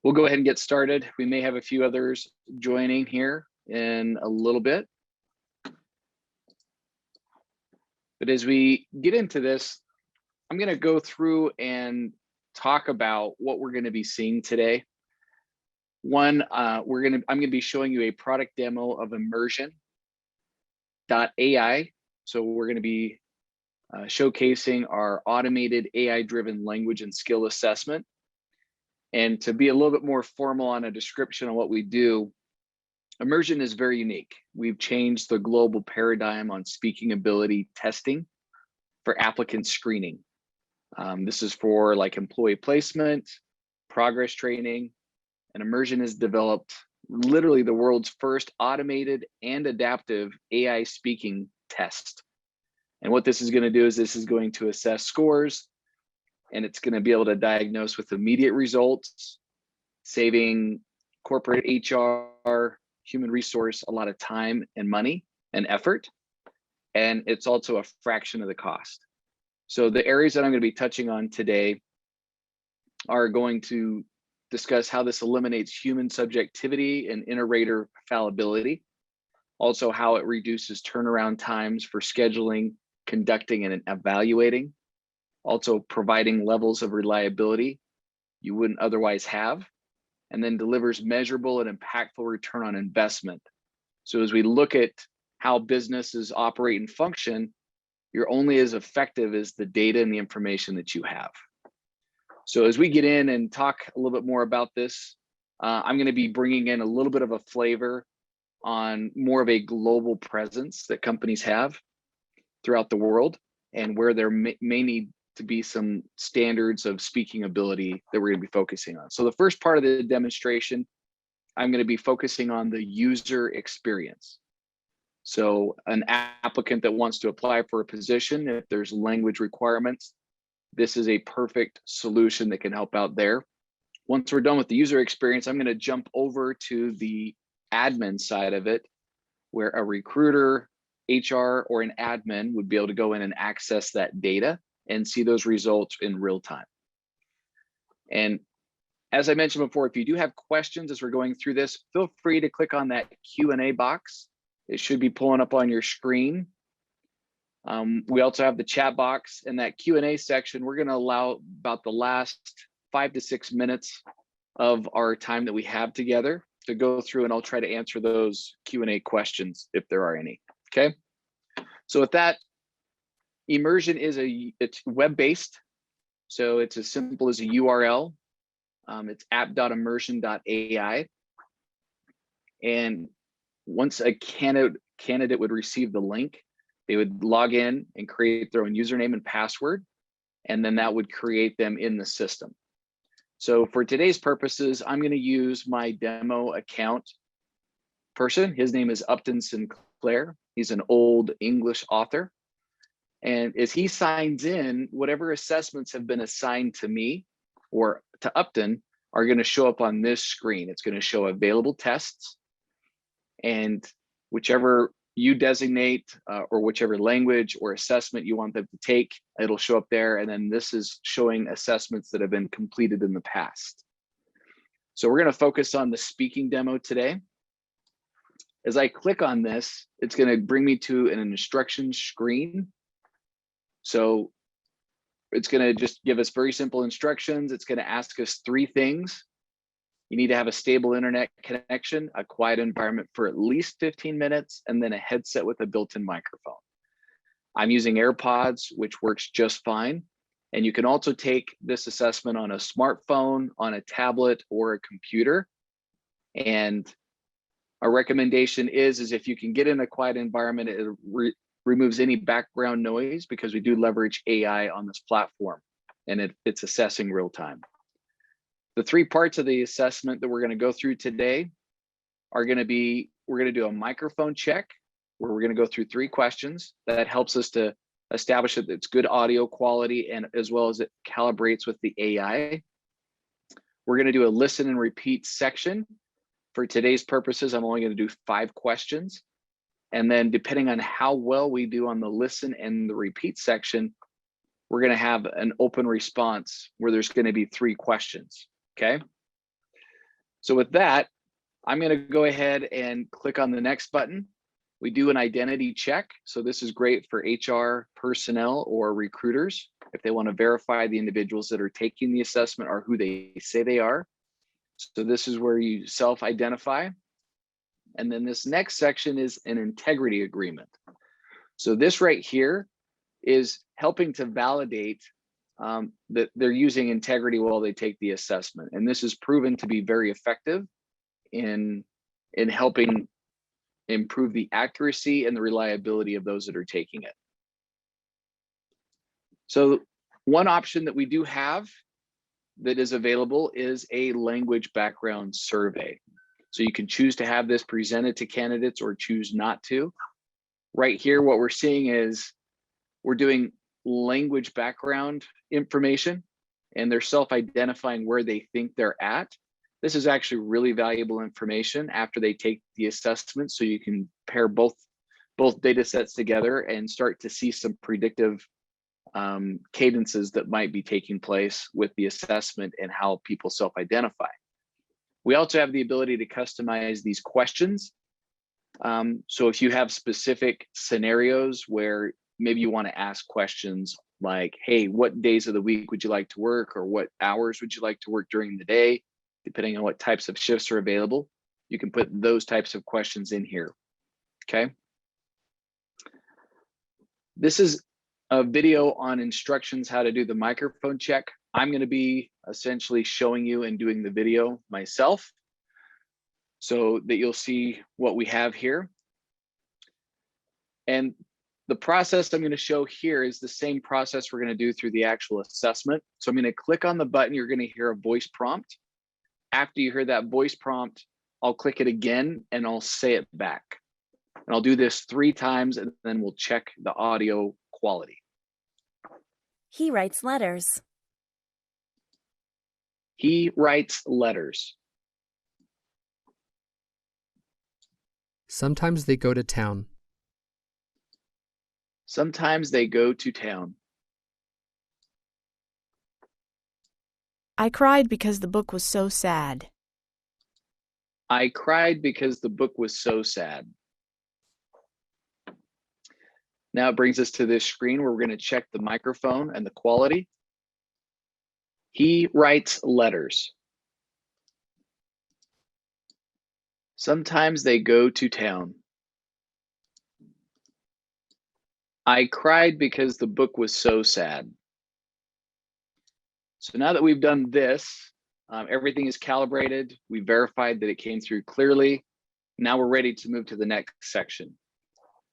We'll go ahead and get started. We may have a few others joining here in a little bit. But as we get into this, I'm going to go through and talk about what we're going to be seeing today. One, I'm going to be showing you a product demo of Emmersion.ai. So we're going to be showcasing our automated AI-driven language and skill assessment. And to be a little bit more formal on a description of what we do, Emmersion is very unique. We've changed the global paradigm on speaking ability testing for applicant screening. This is for like employee placement, progress training, and Emmersion has developed literally the world's first automated and adaptive AI speaking test. And what this is going to do is this is going to assess scores, and it's going to be able to diagnose with immediate results, saving corporate HR, human resource, a lot of time and money and effort. And it's also a fraction of the cost. So the areas that I'm going to be touching on today are going to discuss how this eliminates human subjectivity and inter-rater fallibility. Also how it reduces turnaround times for scheduling, conducting, and evaluating. Also providing levels of reliability you wouldn't otherwise have, and then delivers measurable and impactful return on investment. So as we look at how businesses operate and function, you're only as effective as the data and the information that you have. So as we get in and talk a little bit more about this, I'm going to be bringing in a little bit of a flavor on more of a global presence that companies have throughout the world, and where there may need to be some standards of speaking ability that we're going to be focusing on. So the first part of the demonstration, I'm going to be focusing on the user experience. So an applicant that wants to apply for a position, if there's language requirements, this is a perfect solution that can help out there. Once we're done with the user experience, I'm going to jump over to the admin side of it, where a recruiter, HR, or an admin would be able to go in and access that data and see those results in real time. And as I mentioned before, if you do have questions as we're going through this, feel free to click on that Q&A box. It should be pulling up on your screen. We also have the chat box and that Q&A section. We're going to allow about the last 5 to 6 minutes of our time that we have together to go through, and I'll try to answer those Q&A questions if there are any. Okay. So with that, Emmersion is it's web-based, so it's as simple as a URL. It's app.emmersion.ai, and once a candidate would receive the link, they would log in and create their own username and password, and then that would create them in the system. So for today's purposes, I'm going to use my demo account person. His name is Upton Sinclair. He's an old English author. And as he signs in, whatever assessments have been assigned to me or to Upton are going to show up on this screen. It's going to show available tests, and whichever you designate or whichever language or assessment you want them to take, it'll show up there. And then this is showing assessments that have been completed in the past. So we're going to focus on the speaking demo today. As I click on this, it's going to bring me to an instruction screen. So it's going to just give us very simple instructions. It's going to ask us 3 things. You need to have a stable internet connection, a quiet environment for at least 15 minutes, and then a headset with a built-in microphone. I'm using AirPods, which works just fine. And you can also take this assessment on a smartphone, on a tablet, or a computer. And our recommendation is if you can get in a quiet environment, it removes any background noise, because we do leverage AI on this platform, and it's assessing real time. The 3 parts of the assessment that we're going to go through today are going to be, we're going to do a microphone check, where we're going to go through 3 questions. That helps us to establish that it's good audio quality, and as well as it calibrates with the AI. We're going to do a listen and repeat section. For today's purposes, I'm only going to do 5 questions. And then depending on how well we do on the listen and the repeat section, we're going to have an open response where there's going to be 3 questions. Okay. So with that, I'm going to go ahead and click on the next button. We do an identity check. So this is great for HR personnel or recruiters if they want to verify the individuals that are taking the assessment are who they say they are. So this is where you self-identify. And then this next section is an integrity agreement. So this right here is helping to validate that they're using integrity while they take the assessment. And this is proven to be very effective in helping improve the accuracy and the reliability of those that are taking it. So one option that we do have that is available is a language background survey. So you can choose to have this presented to candidates or choose not to. Right here, what we're seeing is we're doing language background information, and they're self-identifying where they think they're at. This is actually really valuable information after they take the assessment, so you can pair both data sets together and start to see some predictive cadences that might be taking place with the assessment and how people self-identify. We also have the ability to customize these questions. So if you have specific scenarios where maybe you want to ask questions like, hey, what days of the week would you like to work, or what hours would you like to work during the day, depending on what types of shifts are available, you can put those types of questions in here, okay? This is a video on instructions how to do the microphone check. I'm going to be essentially showing you and doing the video myself so that you'll see what we have here. And the process I'm going to show here is the same process we're going to do through the actual assessment. So I'm going to click on the button. You're going to hear a voice prompt. After you hear that voice prompt, I'll click it again and I'll say it back. And I'll do this 3 times and then we'll check the audio quality. He writes letters. He writes letters. Sometimes they go to town. Sometimes they go to town. I cried because the book was so sad. I cried because the book was so sad. Now it brings us to this screen where we're going to check the microphone and the quality. He writes letters. Sometimes they go to town. I cried because the book was so sad. So now that we've done this, everything is calibrated. We verified that it came through clearly. Now we're ready to move to the next section.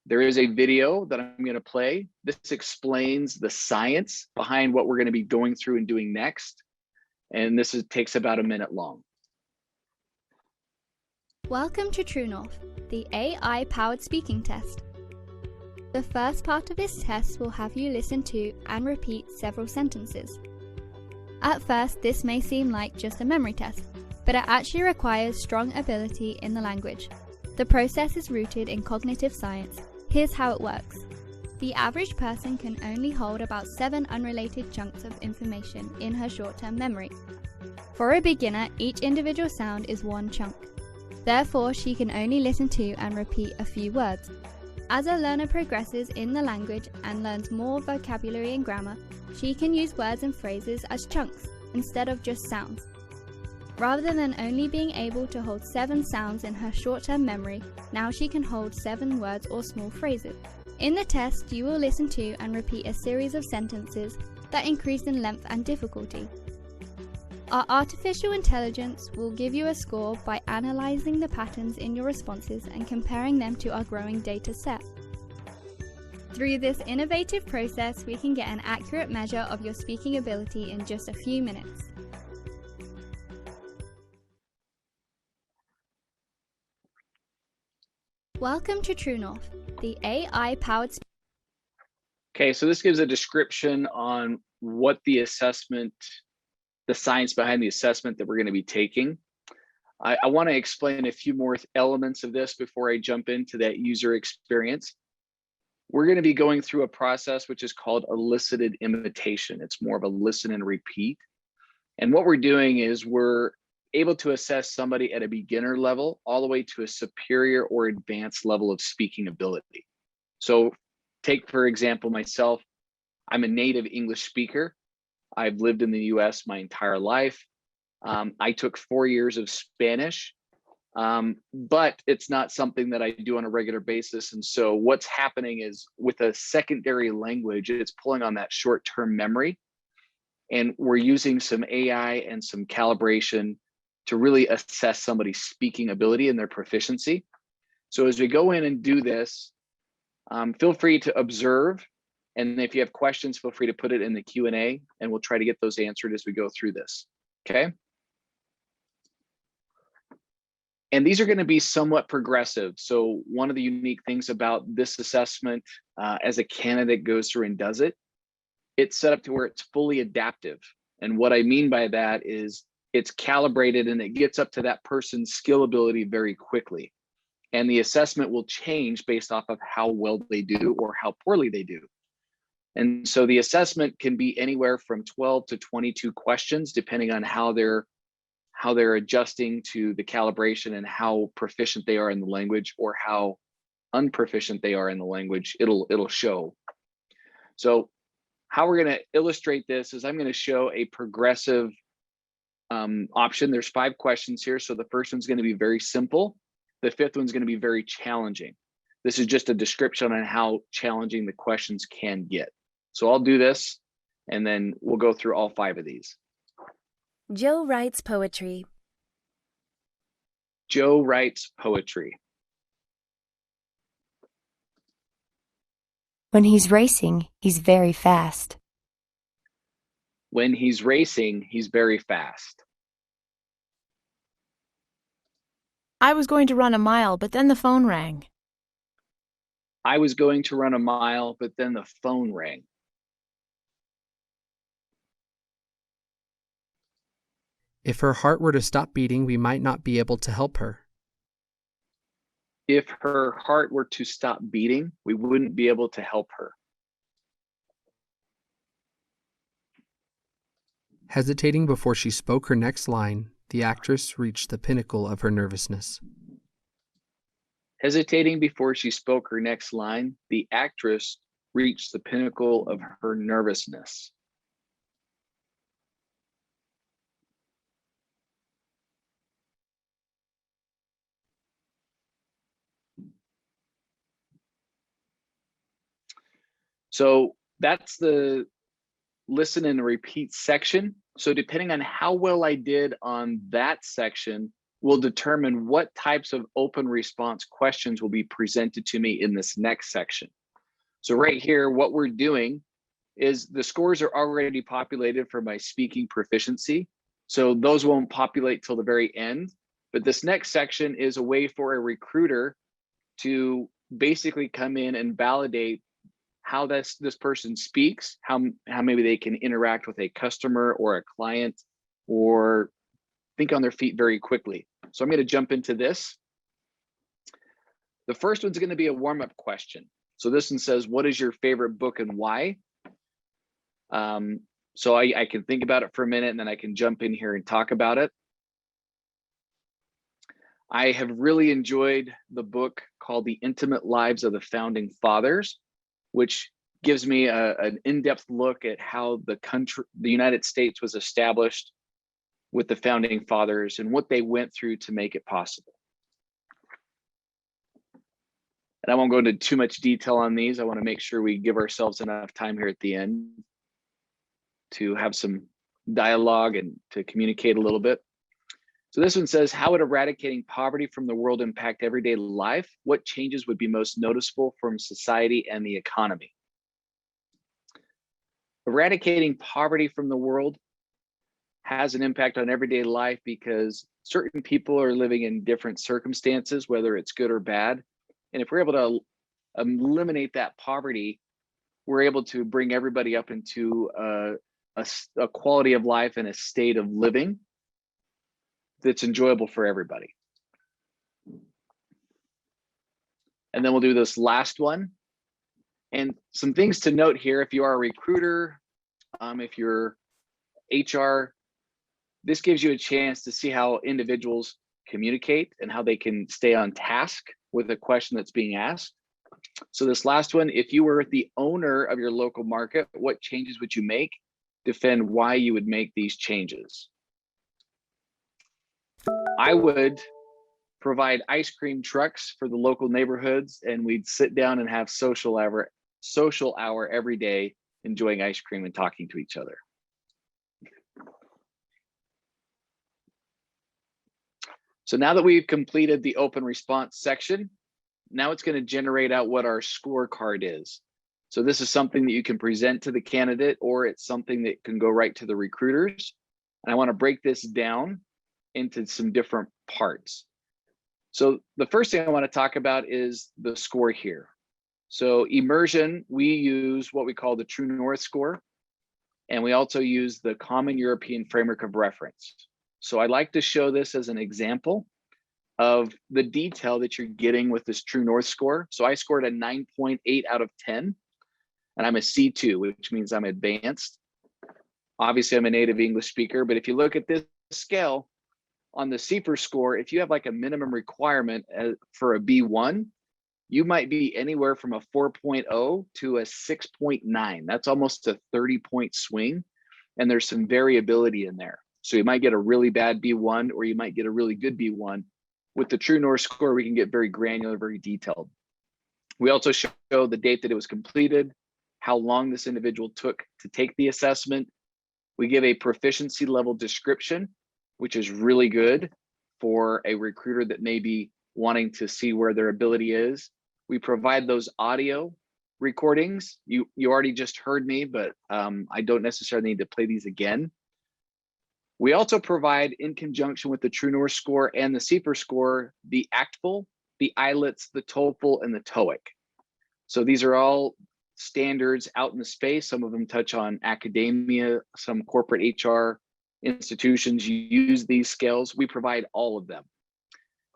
There is a video that I'm going to play. This explains the science behind what we're going to be going through and doing next. And this takes about a minute long. Welcome to TrueNorth, the AI-powered speaking test. The first part of this test will have you listen to and repeat several sentences. At first, this may seem like just a memory test, but it actually requires strong ability in the language. The process is rooted in cognitive science. Here's how it works. The average person can only hold about 7 unrelated chunks of information in her short-term memory. For a beginner, each individual sound is 1 chunk. Therefore, she can only listen to and repeat a few words. As a learner progresses in the language and learns more vocabulary and grammar, she can use words and phrases as chunks instead of just sounds. Rather than only being able to hold 7 sounds in her short-term memory, now she can hold 7 words or small phrases. In the test, you will listen to and repeat a series of sentences that increase in length and difficulty. Our artificial intelligence will give you a score by analyzing the patterns in your responses and comparing them to our growing data set. Through this innovative process, we can get an accurate measure of your speaking ability in just a few minutes. Welcome to TrueNorth, the AI-powered. Okay, so this gives a description on what the assessment, the science behind the assessment that we're going to be taking. I want to explain a few more elements of this before I jump into that user experience. We're going to be going through a process which is called elicited imitation. It's more of a listen and repeat. And what we're doing is we're able to assess somebody at a beginner level all the way to a superior or advanced level of speaking ability. So take, for example, myself, I'm a native English speaker. I've lived in the US my entire life. I took 4 years of Spanish, but it's not something that I do on a regular basis. And so what's happening is with a secondary language, it's pulling on that short-term memory. And we're using some AI and some calibration to really assess somebody's speaking ability and their proficiency. So as we go in and do this, feel free to observe. And if you have questions, feel free to put it in the Q&A, and we'll try to get those answered as we go through this, okay? And these are going to be somewhat progressive. So one of the unique things about this assessment, as a candidate goes through and does it, it's set up to where it's fully adaptive. And what I mean by that is it's calibrated and it gets up to that person's skill ability very quickly. And the assessment will change based off of how well they do or how poorly they do. And so the assessment can be anywhere from 12 to 22 questions, depending on how they're adjusting to the calibration and how proficient they are in the language, or how unproficient they are in the language. It'll show. So how we're going to illustrate this is I'm going to show a progressive option. There's 5 questions here. So the first one's going to be very simple. The 5th one's going to be very challenging. This is just a description on how challenging the questions can get. So I'll do this, and then we'll go through all 5 of these. Joe writes poetry. Joe writes poetry. When he's racing, he's very fast. When he's racing, he's very fast. I was going to run a mile, but then the phone rang. I was going to run a mile, but then the phone rang. If her heart were to stop beating, we might not be able to help her. If her heart were to stop beating, we wouldn't be able to help her. Hesitating before she spoke her next line, the actress reached the pinnacle of her nervousness. Hesitating before she spoke her next line, the actress reached the pinnacle of her nervousness. So that's the listen and repeat section. So depending on how well I did on that section will determine what types of open response questions will be presented to me in this next section. So right here, what we're doing is the scores are already populated for my speaking proficiency. So those won't populate till the very end. But this next section is a way for a recruiter to basically come in and validate how this person speaks, how maybe they can interact with a customer or a client, or think on their feet very quickly. So I'm going to jump into this. The first one's going to be a warm-up question. So this one says, what is your favorite book and why? So I can think about it for a minute, and then I can jump in here and talk about it. I have really enjoyed the book called The Intimate Lives of the Founding Fathers, which gives me an in-depth look at how the United States was established with the founding fathers and what they went through to make it possible. And I won't go into too much detail on these. I want to make sure we give ourselves enough time here at the end to have some dialogue and to communicate a little bit. So this one says, how would eradicating poverty from the world impact everyday life? What changes would be most noticeable from society and the economy? Eradicating poverty from the world has an impact on everyday life because certain people are living in different circumstances, whether it's good or bad. And if we're able to eliminate that poverty, we're able to bring everybody up into a quality of life and a state of living that's enjoyable for everybody. And then we'll do this last one. And some things to note here, if you are a recruiter, if you're HR, This gives you a chance to see how individuals communicate and how they can stay on task with a question that's being asked. So this last one, if you were the owner of your local market, what changes would you make? Defend why you would make these changes. I would provide ice cream trucks for the local neighborhoods, and we'd sit down and have social hour every day, enjoying ice cream and talking to each other. So now that we've completed the open response section, now it's going to generate out what our scorecard is. So this is something that you can present to the candidate, or it's something that can go right to the recruiters. And I want to break this down into some different parts. So the first thing I want to talk about is the score here. So Emmersion, we use what we call the TrueNorth score, and we also use the Common European Framework of Reference. So I'd like to show this as an example of the detail that you're getting with this TrueNorth score. So I scored a 9.8 out of 10, and I'm a C2, which means I'm advanced. Obviously, I'm a native English speaker, but if you look at this scale on the CFR score, if you have like a minimum requirement for a B1, you might be anywhere from a 4.0 to a 6.9. That's almost a 30-point swing, and there's some variability in there. So you might get a really bad B1, or you might get a really good B1. With the TrueNorth score, we can get very granular, very detailed. We also show the date that it was completed, how long this individual took to take the assessment. We give a proficiency level description, which is really good for a recruiter that may be wanting to see where their ability is. We provide those audio recordings. You already just heard me, but I don't necessarily need to play these again. We also provide, in conjunction with the TrueNorth score and the CFR score, the ACTFL, the IELTS, the TOEFL, and the TOEIC. So these are all standards out in the space. Some of them touch on academia, some corporate HR institutions use these scales. We provide all of them.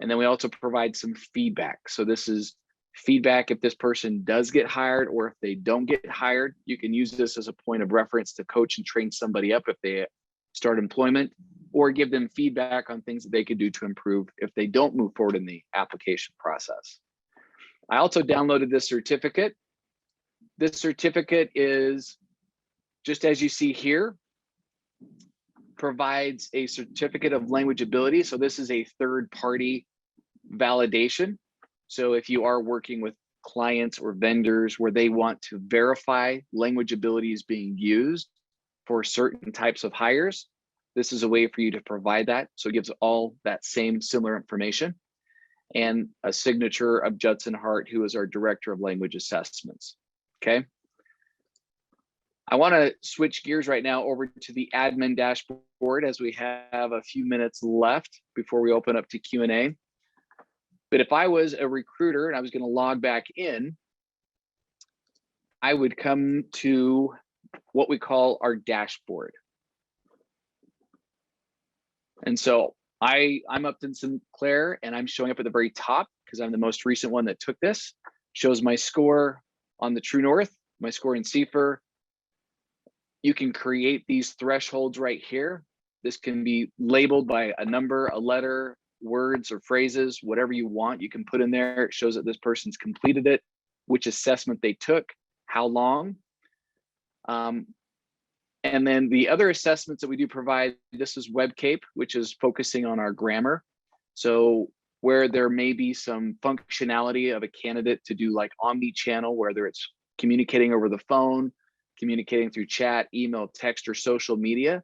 And then we also provide some feedback. So this is feedback if this person does get hired, or if they don't get hired. You can use this as a point of reference to coach and train somebody up if they start employment, or give them feedback on things that they could do to improve if they don't move forward in the application process. I also downloaded this certificate. This certificate is, just as you see here, provides a certificate of language ability. So this is a third-party validation. So if you are working with clients or vendors where they want to verify language ability is being used for certain types of hires, this is a way for you to provide that. So it gives all that same similar information, and a signature of Judson Hart, who is our Director of Language Assessments. Okay. I want to switch gears right now over to the admin dashboard, as we have a few minutes left before we open up to Q&A. But if I was a recruiter and I was going to log back in, I would come to what we call our dashboard. And so I'm Upton Sinclair, and I'm showing up at the very top because I'm the most recent one that took this. Shows my score on the TrueNorth, my score in CFR. You can create these thresholds right here. This can be labeled by a number, a letter, words, or phrases, whatever you want, you can put in there. It shows that this person's completed it, which assessment they took, how long. And then the other assessments that we do provide, this is WebCape, which is focusing on our grammar. So where there may be some functionality of a candidate to do like omni-channel, whether it's communicating over the phone, communicating through chat, email, text, or social media,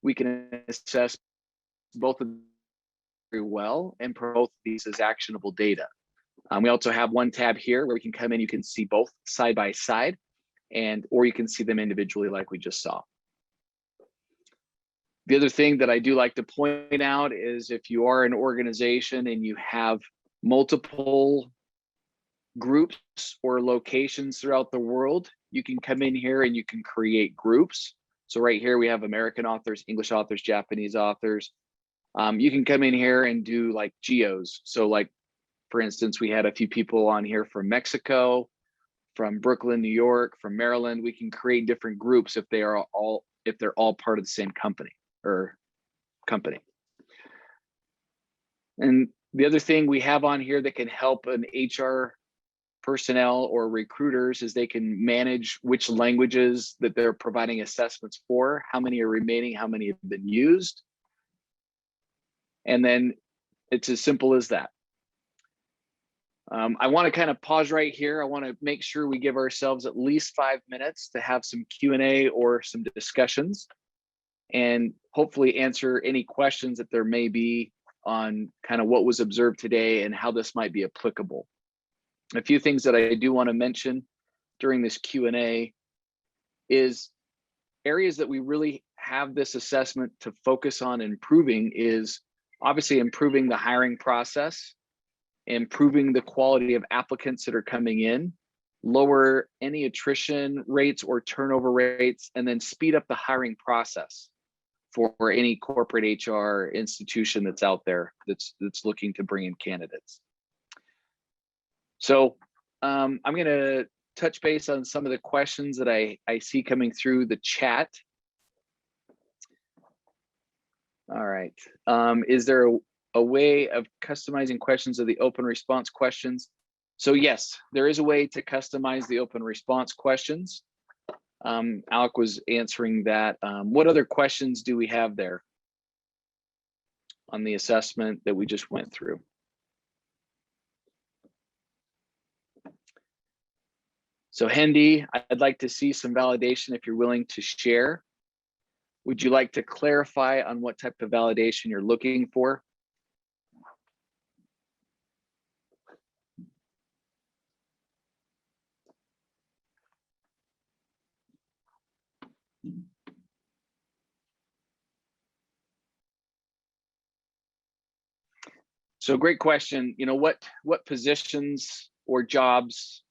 we can assess both of them very well and both of these as actionable data. We also have one tab here where we can come in, you can see both side by side, or you can see them individually like we just saw. The other thing that I do like to point out is if you are an organization and you have multiple groups or locations throughout the world, you can come in here and you can create groups. So right here we have American authors, English authors, Japanese authors. You can come in here and do like geos. So like, for instance, we had a few people on here from Mexico, from Brooklyn, New York, from Maryland. We can create different groups if they're all part of the same company or company. And the other thing we have on here that can help an HR personnel or recruiters is they can manage which languages that they're providing assessments for, how many are remaining, how many have been used. And then it's as simple as that. I want to kind of pause right here. I want to make sure we give ourselves at least 5 minutes to have some Q&A or some discussions, and hopefully answer any questions that there may be on kind of what was observed today and how this might be applicable. A few things that I do want to mention during this Q&A is areas that we really have this assessment to focus on improving is obviously improving the hiring process, improving the quality of applicants that are coming in, lower any attrition rates or turnover rates, and then speed up the hiring process for any corporate HR institution that's out there that's looking to bring in candidates. So I'm going to touch base on some of the questions that I see coming through the chat. All right. Is there a way of customizing questions of the open response questions? So yes, there is a way to customize the open response questions. Alec was answering that. What other questions do we have there on the assessment that we just went through? So Hendy, I'd like to see some validation if you're willing to share. Would you like to clarify on what type of validation you're looking for? So great question. You know, what positions or jobs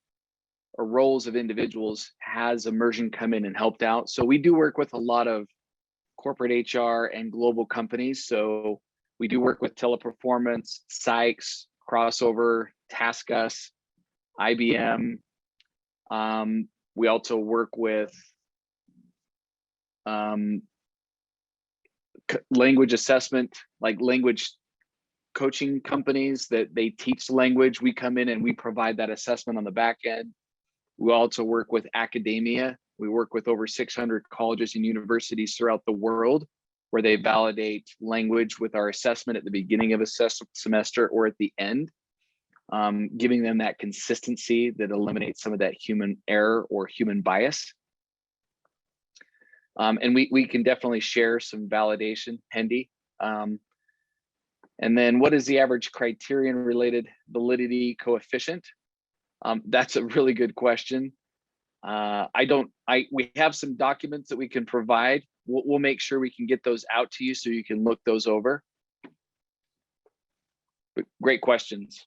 or roles of individuals has Emmersion come in and helped out? So we do work with a lot of corporate HR and global companies. So we do work with Teleperformance, Sykes, Crossover, TaskUs, IBM. We also work with language assessment, like language coaching companies that they teach language. We come in and we provide that assessment on the back end. We also work with academia. We work with over 600 colleges and universities throughout the world where they validate language with our assessment at the beginning of a semester or at the end, giving them that consistency that eliminates some of that human error or human bias. And we can definitely share some validation, Hendy. And then what is the average criterion related validity coefficient? That's a really good question. We have some documents that we can provide. We'll make sure we can get those out to you so you can look those over. But great questions.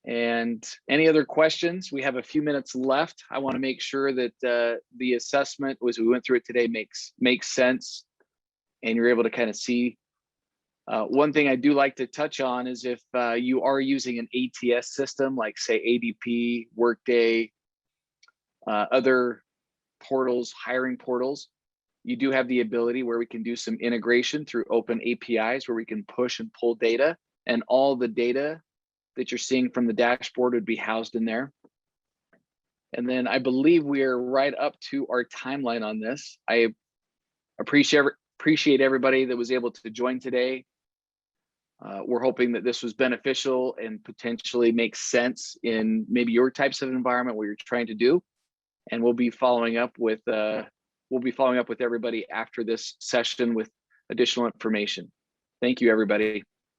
And any other questions? We have a few minutes left. I want to make sure that the assessment, as we went through it today, makes sense, and you're able to kind of see. One thing I do like to touch on is if you are using an ATS system, like say ADP, Workday, other portals, hiring portals, you do have the ability where we can do some integration through open APIs where we can push and pull data, and all the data that you're seeing from the dashboard would be housed in there. And then I believe we are right up to our timeline on this. I appreciate everybody that was able to join today. We're hoping that this was beneficial and potentially makes sense in maybe your types of environment where you're trying to do. And we'll be following up with everybody after this session with additional information. Thank you, everybody.